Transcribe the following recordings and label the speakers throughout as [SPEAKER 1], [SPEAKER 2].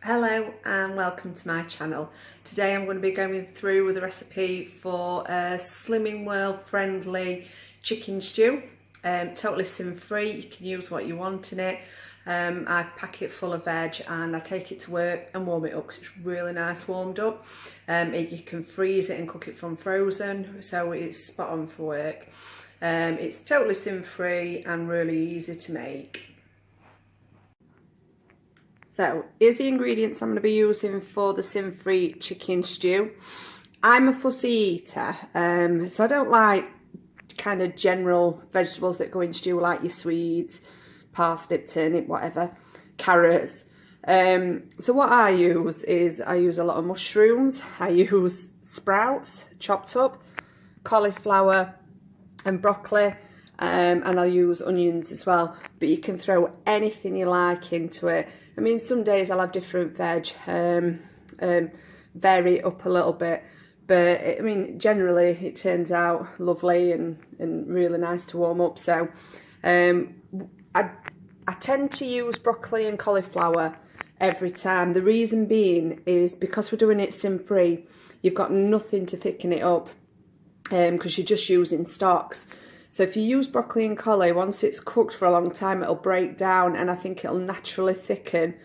[SPEAKER 1] Hello and welcome to my channel. Today I'm going to be going through with a recipe for a Slimming World friendly chicken stew. Totally sin free, you can use what you want in it. I pack it full of veg and I take it to work and warm it up because it's really nice warmed up. You can freeze it and cook it from frozen, so it's spot on for work. It's totally sin free and really easy to make. So here's the ingredients I'm going to be using for the sin-free chicken stew. I'm a fussy eater, so I don't like kind of general vegetables that go in stew like your swedes, parsnip, turnip, whatever, carrots. So what I use is I use a lot of mushrooms, I use sprouts chopped up, cauliflower and broccoli. And I'll use onions as well, but you can throw anything you like into it. I mean, some days I'll have different veg, vary it up a little bit, but I mean, generally it turns out lovely and really nice to warm up. So I tend to use broccoli and cauliflower every time. The reason being is because we're doing it sin-free, you've got nothing to thicken it up because you're just using stocks. So if you use broccoli and cauli, once it's cooked for a long time, it'll break down and I think it'll naturally thicken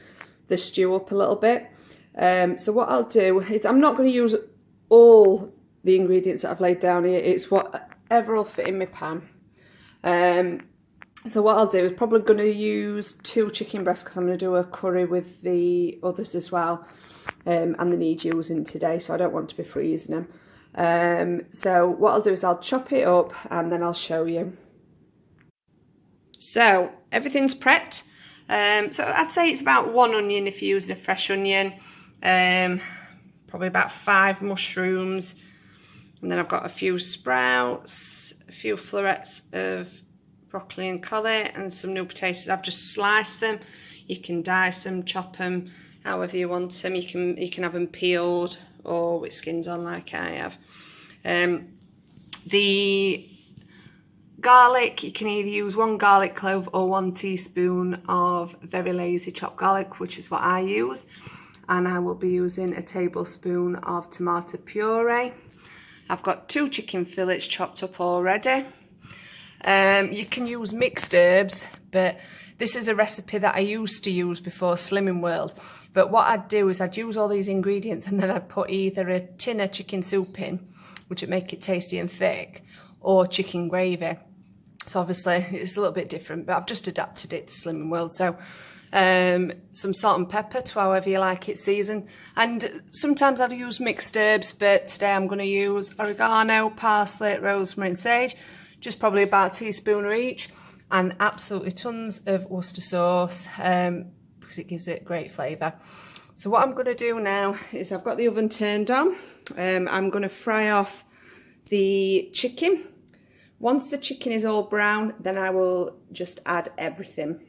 [SPEAKER 1] the stew up a little bit. So what I'll do is I'm not going to use all the ingredients that I've laid down here. It's whatever will fit in my pan. So what I'll do is probably going to use 2 chicken breasts because I'm going to do a curry with the others as well. And they need using today, so I don't want to be freezing them. So what I'll do is I'll chop it up and then I'll show you. So everything's prepped. So I'd say it's about 1 onion if you're using a fresh onion, probably about 5 mushrooms, and then I've got a few sprouts, a few florets of broccoli and cauli, and some new potatoes. I've just sliced them. You can dice them, chop them, however you want them. You can have them peeled or with skins on like I have. The garlic, you can either use 1 garlic clove or 1 teaspoon of very lazy chopped garlic, which is what I use. And I will be using a tablespoon of tomato puree. I've got 2 chicken fillets chopped up already. You can use mixed herbs, but this is a recipe that I used to use before Slimming World. But what I'd do is I'd use all these ingredients and then I'd put either a tin of chicken soup in, which would make it tasty and thick, or chicken gravy. So obviously it's a little bit different, but I've just adapted it to Slimming World. So some salt and pepper to however you like it seasoned. And sometimes I'll use mixed herbs, but today I'm going to use oregano, parsley, rosemary and sage, just probably about a teaspoon each, and absolutely tons of Worcester sauce because it gives it great flavour. So what I'm going to do now is I've got the oven turned on. I'm going to fry off the chicken. Once the chicken is all brown, then I will just add everything.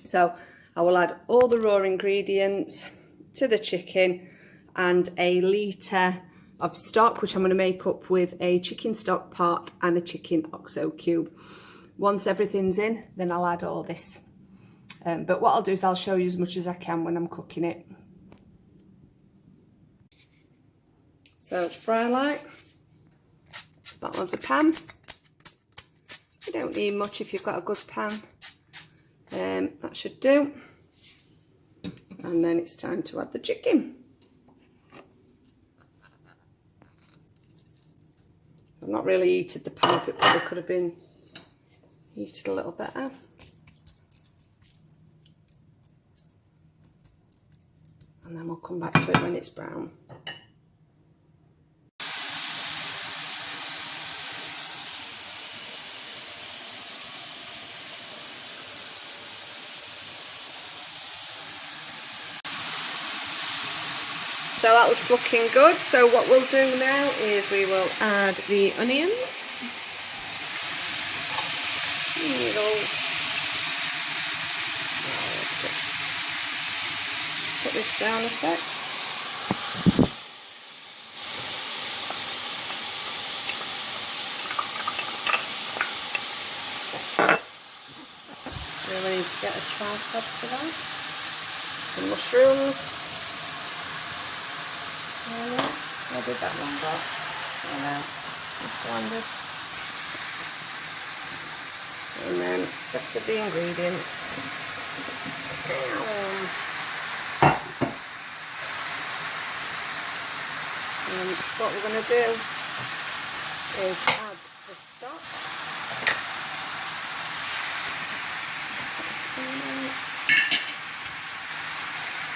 [SPEAKER 1] So I will add all the raw ingredients to the chicken and a litre of stock, which I'm going to make up with a chicken stock pot and a chicken OXO cube. Once everything's in, then I'll add all this. But what I'll do is I'll show you as much as I can when I'm cooking it. So fry light, bottom of the pan. You don't need much if you've got a good pan. That should do. And then it's time to add the chicken. I've not really heated the pan up, it probably could have been heated a little better. And then we'll come back to it when it's brown. So that looks looking good. So what we'll do now is we will add the onions. Put this down a sec. Really need to get a tripod for that. The mushrooms. Where did that one go? Oh no, it's landed. And then rest of the ingredients. And what we're going to do is add the stock.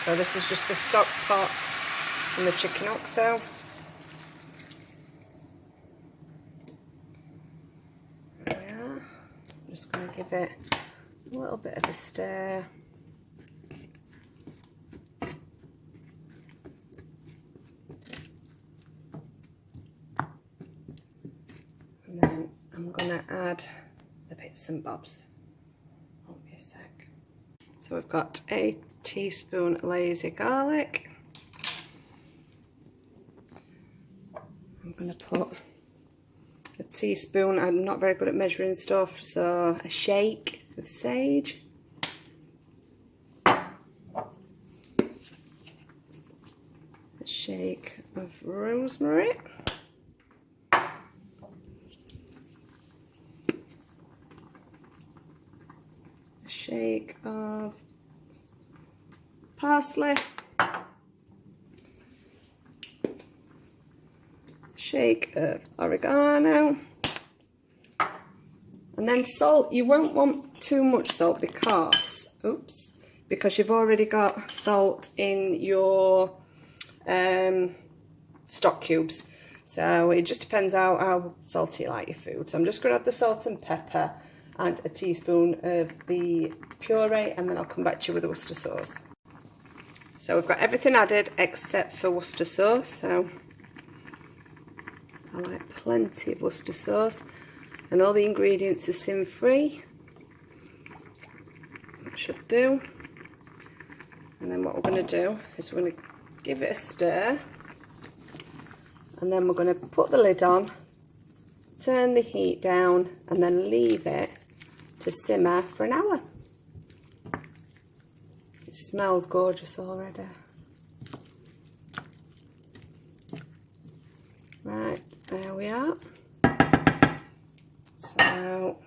[SPEAKER 1] So this is just the stock pot from the chicken oxo. There we are. I'm just going to give it a little bit of a stir. And then I'm going to add the bits and bobs. Won't be a sec. So we've got a teaspoon lazy garlic. I'm going to put a teaspoon, I'm not very good at measuring stuff, so a shake of sage. A shake of rosemary. A shake of parsley. Shake of oregano, and then salt. You won't want too much salt because you've already got salt in your stock cubes, so it just depends how salty you like your food. So I'm just going to add the salt and pepper and a teaspoon of the puree, and then I'll come back to you with the Worcester sauce. So we've got everything added except for Worcester sauce, so I like plenty of Worcester sauce, and all the ingredients are sin free. That should do. And then what we're going to do is we're going to give it a stir, and then we're going to put the lid on, turn the heat down, and then leave it to simmer for an hour. It smells gorgeous already. Right, there we are. So,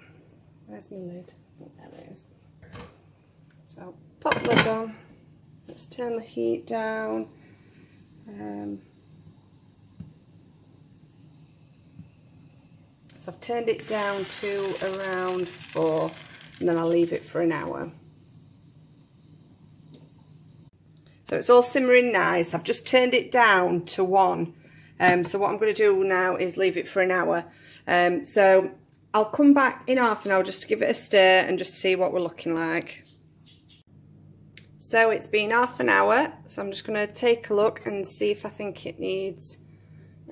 [SPEAKER 1] where's my lid? Oh, there it is. So, pop the lid on. Let's turn the heat down. So I've turned it down to around 4, and then I'll leave it for an hour. So it's all simmering nice. I've just turned it down to 1. So what I'm going to do now is leave it for an hour. So I'll come back in half an hour just to give it a stir and just see what we're looking like. So it's been half an hour, so I'm just going to take a look and see if I think it needs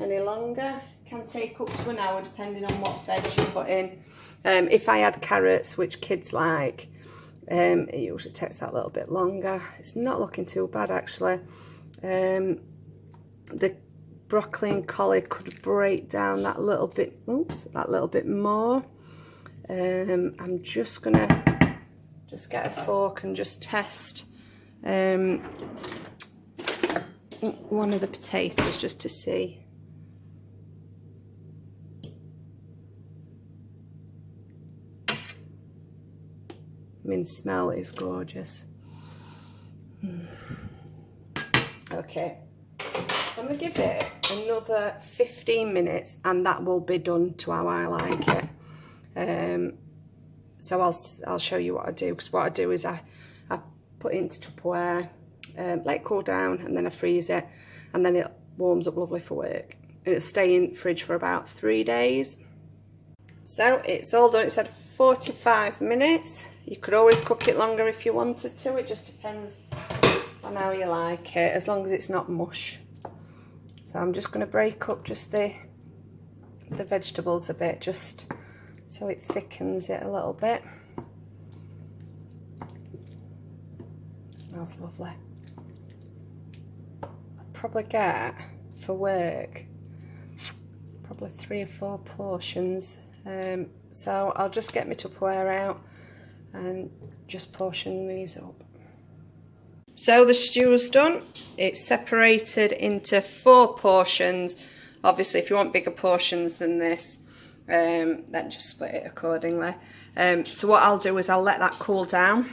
[SPEAKER 1] any longer. It can take up to an hour depending on what veg you put in. If I add carrots, which kids like, it usually takes that little bit longer. It's not looking too bad actually. The broccoli and collie could break down that little bit, that little bit more. I'm just gonna get a fork and just test one of the potatoes just to see. I mean, the smell is gorgeous. Okay. So I'm going to give it another 15 minutes and that will be done to how I like it. So I'll show you what I do, because what I do is I put it into Tupperware, let it cool down, and then I freeze it, and then it warms up lovely for work. And it'll stay in the fridge for about 3 days. So it's all done. It's had 45 minutes. You could always cook it longer if you wanted to. It just depends on how you like it, as long as it's not mush. So I'm just going to break up just the vegetables a bit, just so it thickens it a little bit. Smells lovely. I'd probably get, for work, probably 3 or 4 portions. So I'll just get my Tupperware out and just portion these up. So the stew's done. It's separated into 4 portions. Obviously, if you want bigger portions than this, then just split it accordingly. So what I'll do is I'll let that cool down,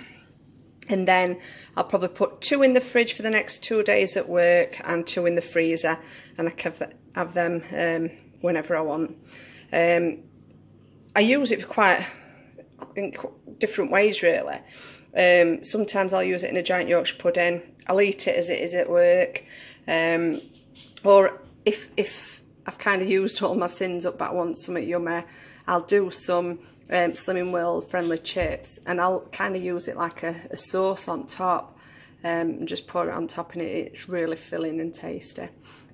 [SPEAKER 1] and then I'll probably put 2 in the fridge for the next 2 days at work and 2 in the freezer, and I can have them whenever I want. I use it for in different ways, really. Sometimes I'll use it in a giant Yorkshire pudding. I'll eat it as it is at work, or if I've kind of used all my sins up but I want something yummy, I'll do some Slimming World friendly chips, and I'll kind of use it like a sauce on top, and just pour it on top, and it's really filling and tasty.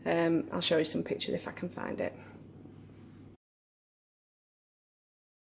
[SPEAKER 1] I'll show you some pictures if I can find it.